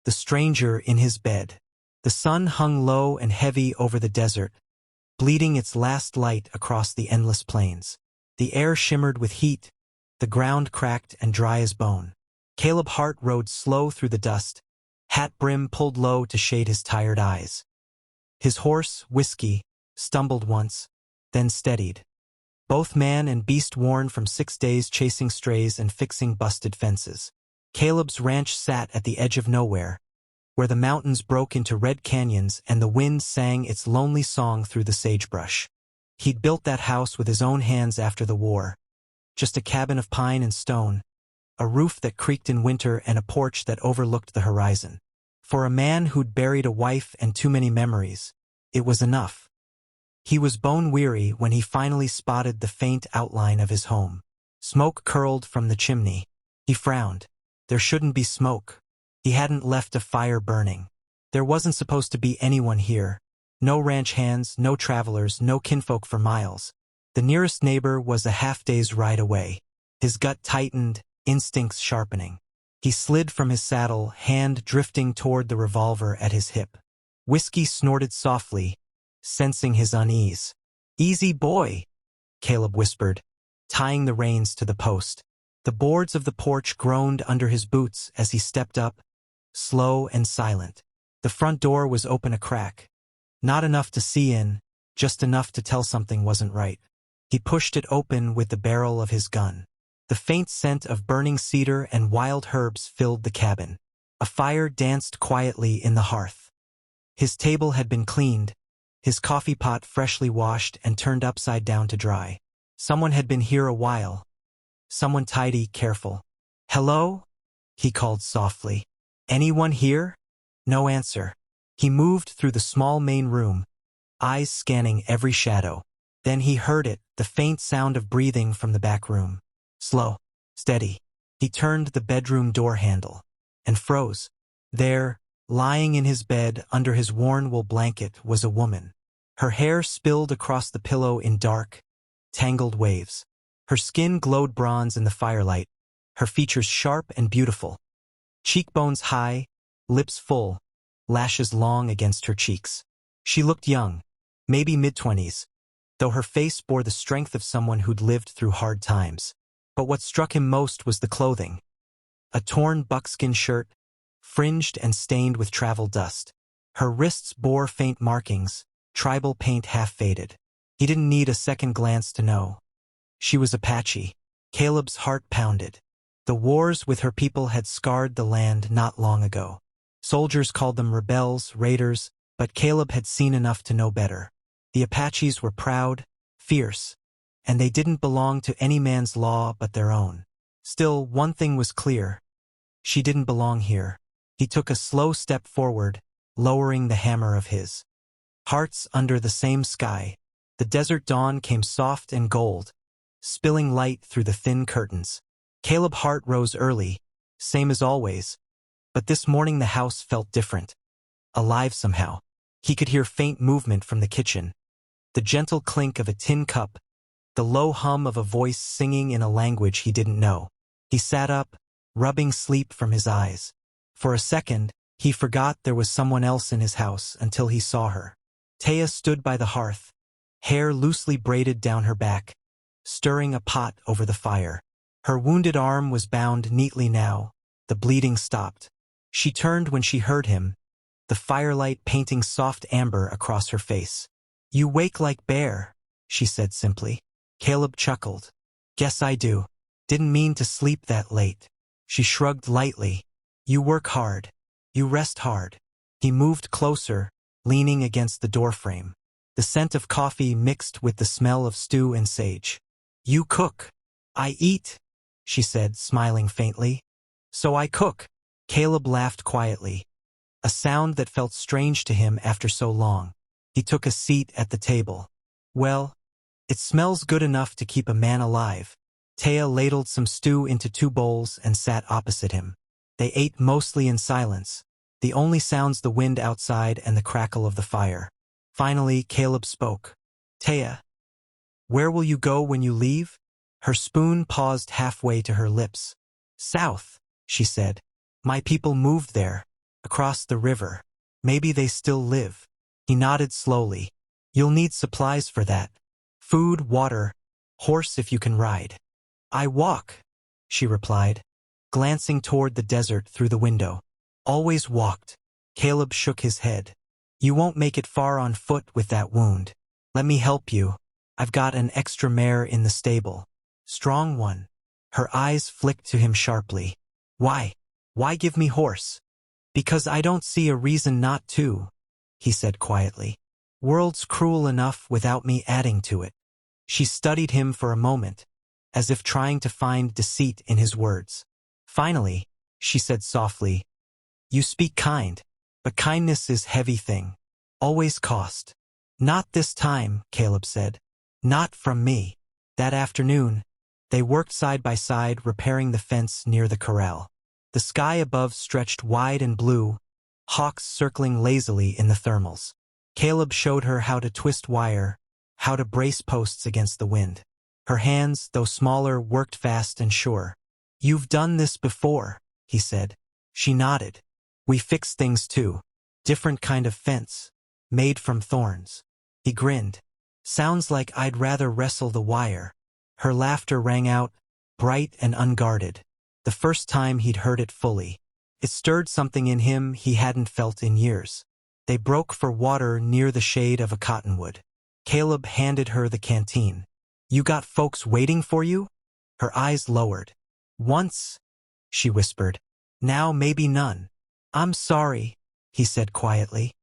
the stranger in his bed. The sun hung low and heavy over the desert, bleeding its last light across the endless plains. The air shimmered with heat, the ground cracked and dry as bone. Caleb Hart rode slow through the dust, hat brim pulled low to shade his tired eyes. His horse, Whiskey, stumbled once, then steadied. Both man and beast worn from 6 days chasing strays and fixing busted fences. Caleb's ranch sat at the edge of nowhere, where the mountains broke into red canyons and the wind sang its lonely song through the sagebrush. He'd built that house with his own hands after the war. Just a cabin of pine and stone, a roof that creaked in winter and a porch that overlooked the horizon. For a man who'd buried a wife and too many memories, it was enough. He was bone-weary when he finally spotted the faint outline of his home. Smoke curled from the chimney. He frowned. There shouldn't be smoke. He hadn't left a fire burning. There wasn't supposed to be anyone here. No ranch hands, no travelers, no kinfolk for miles. The nearest neighbor was a half-day's ride away. His gut tightened, instincts sharpening. He slid from his saddle, hand drifting toward the revolver at his hip. Whiskey snorted softly, sensing his unease. "Easy, boy," Caleb whispered, tying the reins to the post. The boards of the porch groaned under his boots as he stepped up, slow and silent. The front door was open a crack. Not enough to see in, just enough to tell something wasn't right. He pushed it open with the barrel of his gun. The faint scent of burning cedar and wild herbs filled the cabin. A fire danced quietly in the hearth. His table had been cleaned, his coffee pot freshly washed and turned upside down to dry. Someone had been here a while. Someone tidy, careful. "Hello?" he called softly. "Anyone here?" No answer. He moved through the small main room, eyes scanning every shadow. Then he heard it, the faint sound of breathing from the back room. Slow, steady. He turned the bedroom door handle and froze. There, lying in his bed under his worn wool blanket, was a woman. Her hair spilled across the pillow in dark, tangled waves. Her skin glowed bronze in the firelight, her features sharp and beautiful. Cheekbones high, lips full, lashes long against her cheeks. She looked young, maybe mid-20s, though her face bore the strength of someone who'd lived through hard times. But what struck him most was the clothing. A torn buckskin shirt, fringed and stained with travel dust. Her wrists bore faint markings, tribal paint half-faded. He didn't need a second glance to know. She was Apache. Caleb's heart pounded. The wars with her people had scarred the land not long ago. Soldiers called them rebels, raiders, but Caleb had seen enough to know better. The Apaches were proud, fierce, and they didn't belong to any man's law but their own. Still, one thing was clear. She didn't belong here. He took a slow step forward, lowering the hammer of his. Hearts under the same sky. The desert dawn came soft and gold, spilling light through the thin curtains. Caleb Hart rose early, same as always, but this morning the house felt different. Alive somehow. He could hear faint movement from the kitchen, the gentle clink of a tin cup, the low hum of a voice singing in a language he didn't know. He sat up, rubbing sleep from his eyes. For a second, he forgot there was someone else in his house until he saw her. Taya stood by the hearth, hair loosely braided down her back, stirring a pot over the fire. Her wounded arm was bound neatly now, the bleeding stopped. She turned when she heard him, the firelight painting soft amber across her face. "You wake like bear," she said simply. Caleb chuckled. "Guess I do. Didn't mean to sleep that late." She shrugged lightly. "You work hard. You rest hard." He moved closer, leaning against the doorframe. The scent of coffee mixed with the smell of stew and sage. "You cook." "I eat," she said, smiling faintly. "So I cook." Caleb laughed quietly, a sound that felt strange to him after so long. He took a seat at the table. "Well, it smells good enough to keep a man alive." Taya ladled some stew into 2 bowls and sat opposite him. They ate mostly in silence, the only sounds the wind outside and the crackle of the fire. Finally, Caleb spoke. "Taya, where will you go when you leave?" Her spoon paused halfway to her lips. "South," she said. "My people moved there." Across the river. Maybe they still live. He nodded slowly. You'll need supplies for that. Food, water, horse if you can ride. I walk, she replied, glancing toward the desert through the window. Always walked. Caleb shook his head. You won't make it far on foot with that wound. Let me help you. I've got an extra mare in the stable. Strong one. Her eyes flicked to him sharply. Why? Why give me horse? Because I don't see a reason not to, he said quietly. World's cruel enough without me adding to it. She studied him for a moment, as if trying to find deceit in his words. Finally, she said softly, You speak kind, but kindness is heavy thing. Always cost. Not this time, Caleb said. Not from me. That afternoon, they worked side by side repairing the fence near the corral. The sky above stretched wide and blue, hawks circling lazily in the thermals. Caleb showed her how to twist wire, how to brace posts against the wind. Her hands, though smaller, worked fast and sure. You've done this before, he said. She nodded. We fixed things too. Different kind of fence, made from thorns. He grinned. Sounds like I'd rather wrestle the wire. Her laughter rang out, bright and unguarded. The first time he'd heard it fully. It stirred something in him he hadn't felt in years. They broke for water near the shade of a cottonwood. Caleb handed her the canteen. You got folks waiting for you? Her eyes lowered. Once, she whispered. Now maybe none. I'm sorry, he said quietly.